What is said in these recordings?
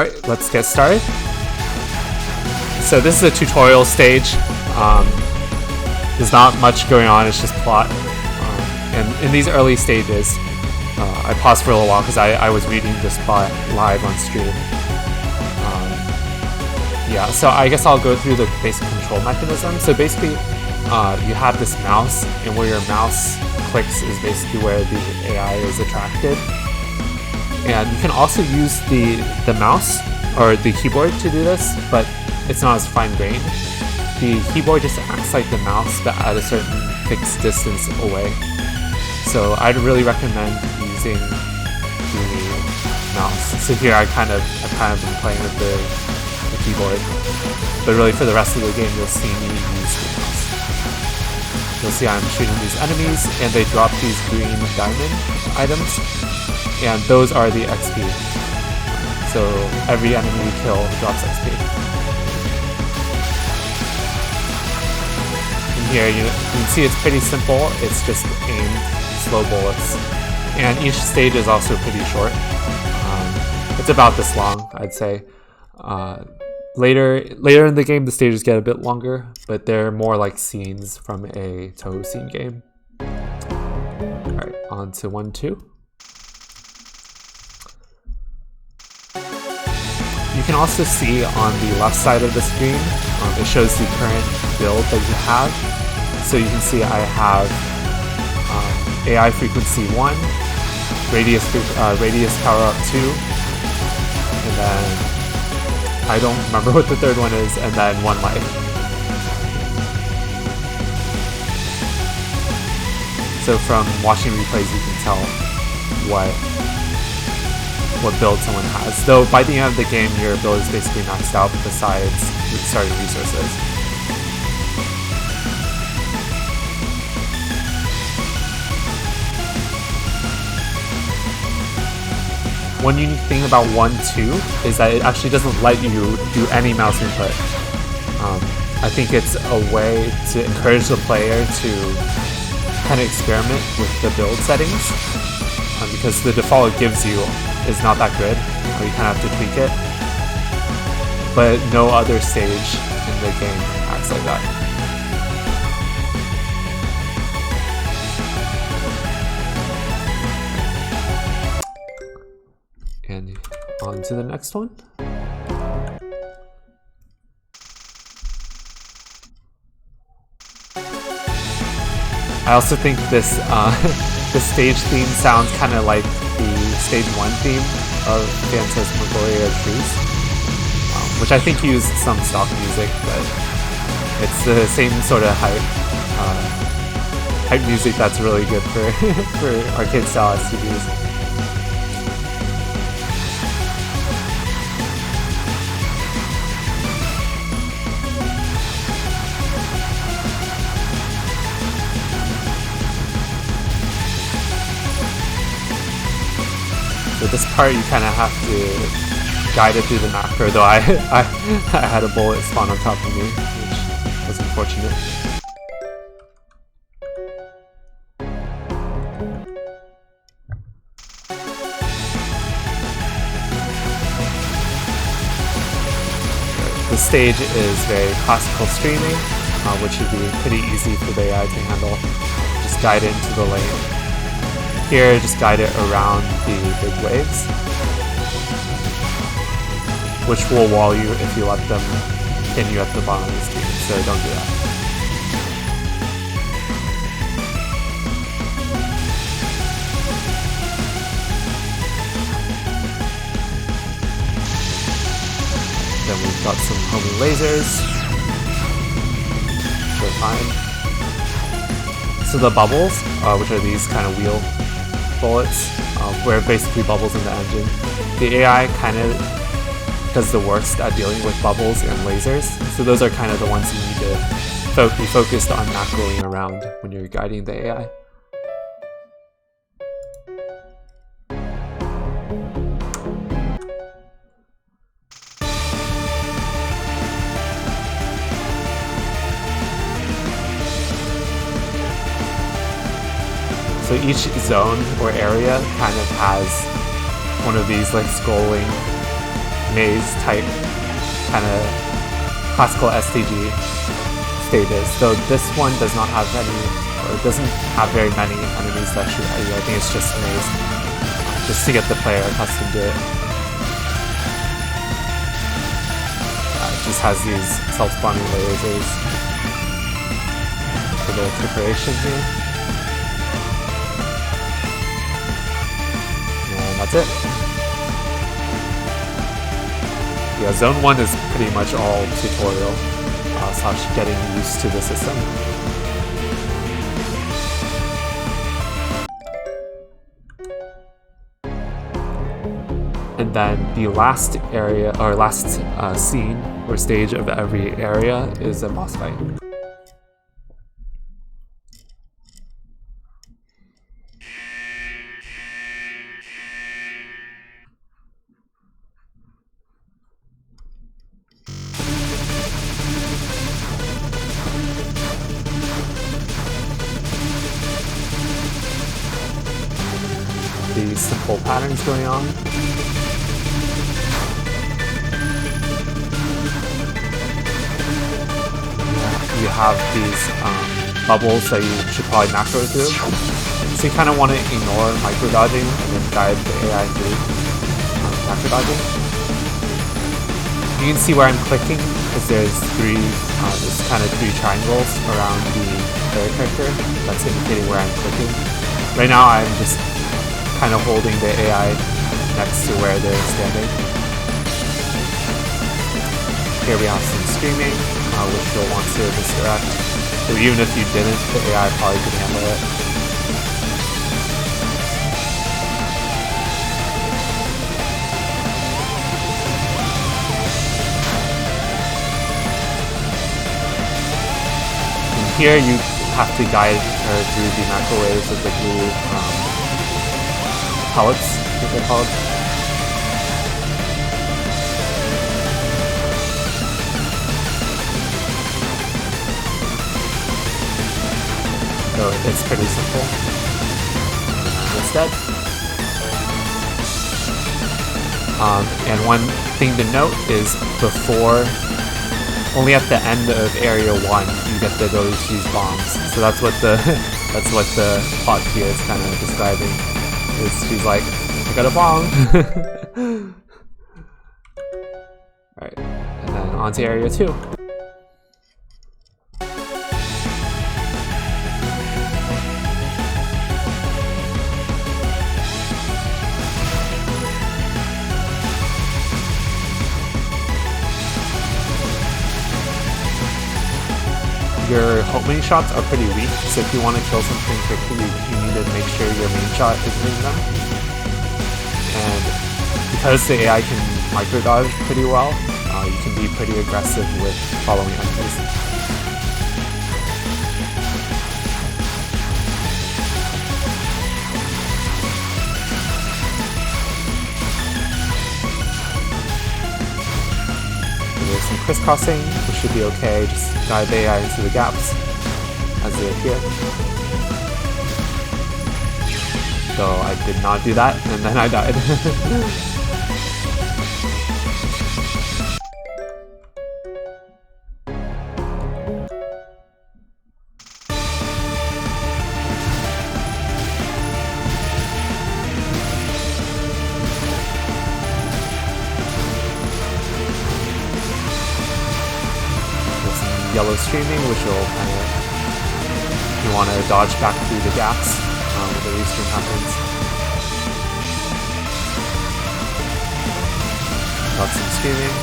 Alright, let's get started. So this is a tutorial stage. There's not much going on, it's just plot. And in these early stages, I paused for a little while because I was reading this plot live on stream. Yeah, so I guess I'll go through the basic control mechanism. So basically, you have this mouse, and where your mouse clicks is basically where the AI is attracted. And you can also use the mouse or the keyboard to do this, but it's not as fine-grained. The keyboard just acts like the mouse, but at a certain fixed distance away. So I'd really recommend using the mouse. So here I've kind of been playing with the keyboard, but really for the rest of the game you'll see me use the mouse. You'll see I'm shooting these enemies, and they drop these green diamond items, and those are the XP. So every enemy you kill drops XP. And here you can see it's pretty simple. It's just aimed slow bullets, and each stage is also pretty short. It's about this long, I'd say. Later in the game, the stages get a bit longer, but they're more like scenes from a Toho scene game. Alright, on to 1-2. You can also see on the left side of the screen, it shows the current build that you have. So you can see I have AI frequency 1, radius power up 2, and then I don't remember what the third one is, and then 1 life. So from watching replays you can tell what build someone has. Though by the end of the game your build is basically maxed out besides starting resources. One unique thing about 1-2 is that it actually doesn't let you do any mouse input. I think it's a way to encourage the player to kind of experiment with the build settings, because the default it gives you is not that good, or you kind of have to tweak it. But no other stage in the game acts like that. And on to the next one. I also think this the stage theme sounds kind of like the stage 1 theme of Phantasmagoria Truce, which I think used some stock music, but it's the same sort of hype music that's really good for for arcade style STVs. So this part you kind of have to guide it through the macro, though I had a bullet spawn on top of me, which was unfortunate. The stage is very classical streaming, which should be pretty easy for the AI to handle. Just guide it into the lane. Here, just guide it around the big waves, which will wall you if you let them pin you at the bottom of the screen, so don't do that. Then we've got some homing lasers, which are fine. So the bubbles, which are these kind of wheel bullets, where basically bubbles in the engine. The AI kind of does the worst at dealing with bubbles and lasers, so those are kind of the ones you need to be focused on macroing around when you're guiding the AI. So each zone or area kind of has one of these like scrolling maze type kind of classical STG stages. Though this one does not have any, or doesn't have very many enemies that shoot at you. I think it's just maze, just to get the player accustomed to it. It just has these self-spawning lasers for the preparation here. And that's it. Yeah, Zone 1 is pretty much all tutorial / getting used to the system. And then the last area, or last scene or stage of every area is a boss fight. These simple patterns going on. You have these bubbles that you should probably macro through. So you kind of want to ignore micro dodging and then guide the AI through macro dodging. You can see where I'm clicking because there's kind of three triangles around the player character that's indicating where I'm clicking. Right now I'm just kind of holding the AI next to where they're standing. Here we have some screaming, which you'll want to misdirect. So even if you didn't, the AI probably could handle it. And here you have to guide her through the macro waves with the blue pellets, I think they're called. So it's pretty simple. Instead. And one thing to note is only at the end of area 1 you get the ability to use bombs. So that's what the plot here is kind of describing. She's like, I got a bomb. Alright, and then on to area 2. Your homing shots are pretty weak, so if you want to kill something quickly, you need to make sure your main shot is hitting them. And because the AI can micro-dodge pretty well, you can be pretty aggressive with following enemies. There's some crisscrossing, which should be okay. Just guide the AI into the gaps as they appear. So I did not do that, and then I died. Yellow streaming, which will kind of, you want to dodge back through the gaps when the restream happens. Got some streaming.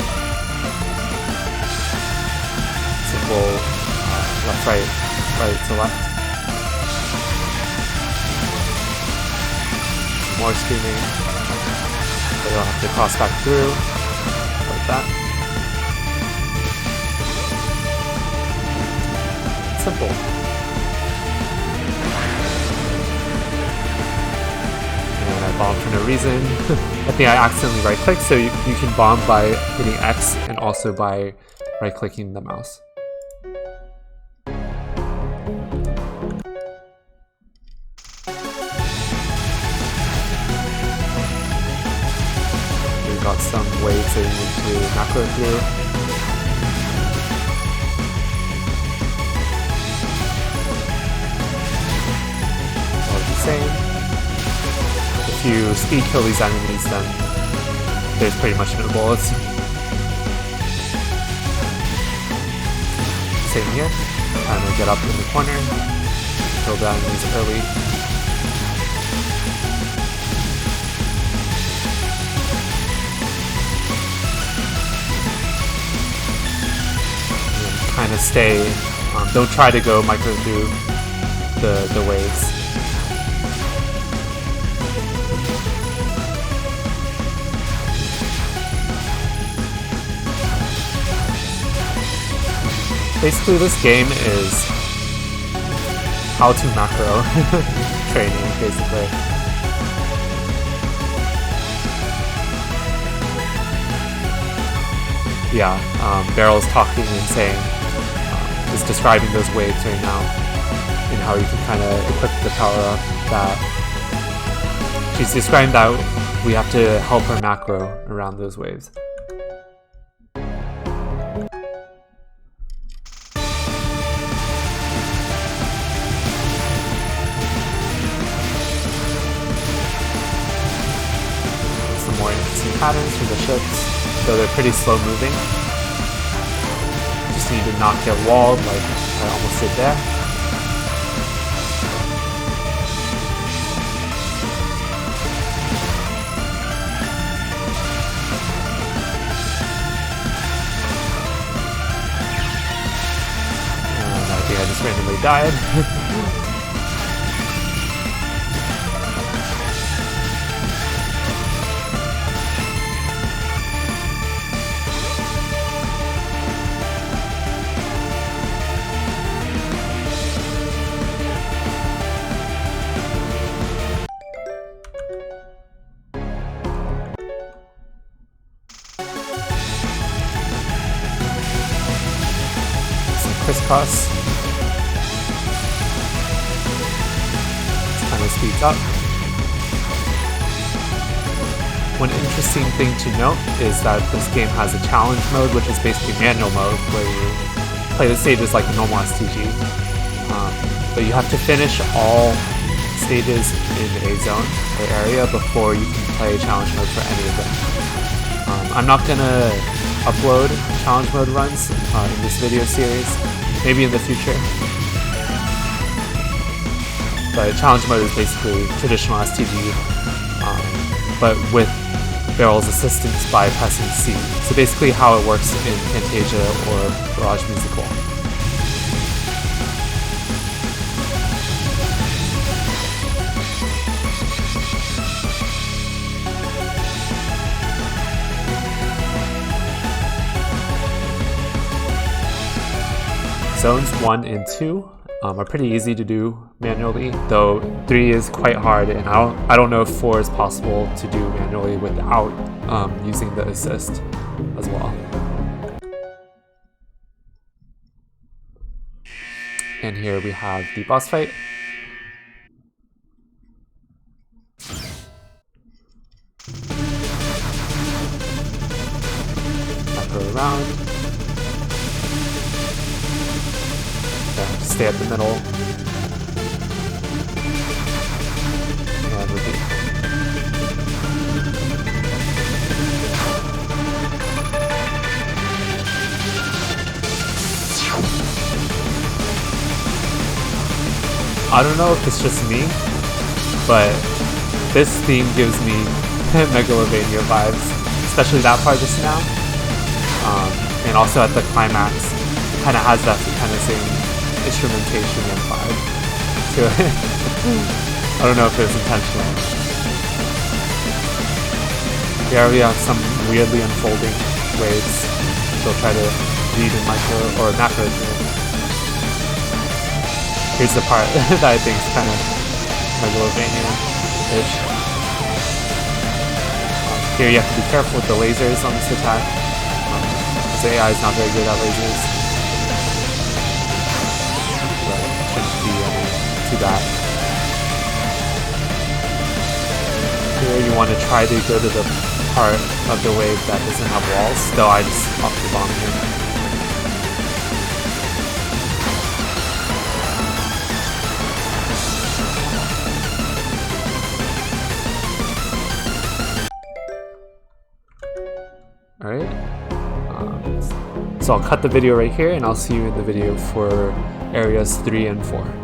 Simple left, right, right to left. More streaming. So you'll have to cross back through like that. Simple. And I bombed for no reason. I think I accidentally right-clicked, so you can bomb by hitting X and also by right-clicking the mouse. got some waves that you need to macro through. All the same. If you speed kill these enemies, then there's pretty much no bullets. Same here. Trying to get up in the corner, kill the enemies early. And kind of stay. Don't try to go micro through the waves. Basically, this game is how to macro training, basically. Yeah, Beril's talking and saying, is describing those waves right now, and how you can kind of equip the power-up that she's describing that we have to help her macro around those waves. More interesting patterns from the ships, though they're pretty slow moving. Just need to not get walled like I almost did there. And I think I just randomly died. Crisscross. This kind of speeds up. One interesting thing to note is that this game has a challenge mode, which is basically manual mode, where you play the stages like a normal STG. But you have to finish all stages in a zone or area before you can play challenge mode for any of them. I'm not gonna upload challenge mode runs in this video series, maybe in the future. But challenge mode is basically traditional STG, but with Beril's assistance by pressing C. So basically how it works in Camtasia or Garage Musical. Zones 1 and 2 are pretty easy to do manually, though 3 is quite hard, and I don't know if 4 is possible to do manually without using the assist as well. And here we have the boss fight. Go around. Stay at the middle, and repeat. I don't know if it's just me, but this theme gives me Megalovania vibes, especially that part just now, and also at the climax, it kind of has that kind of same instrumentation and vibe to it. I don't know if it's intentional. Here we have some weirdly unfolding waves. They'll try to read in micro or macro. Here's the part that I think is kind of Megalovania-ish. Here you have to be careful with the lasers on this attack. The AI is not very good at lasers. Too bad. Here you want to try to go to the part of the wave that doesn't have walls, though I just popped the bomb here. Alright, so I'll cut the video right here and I'll see you in the video for areas 3 and 4.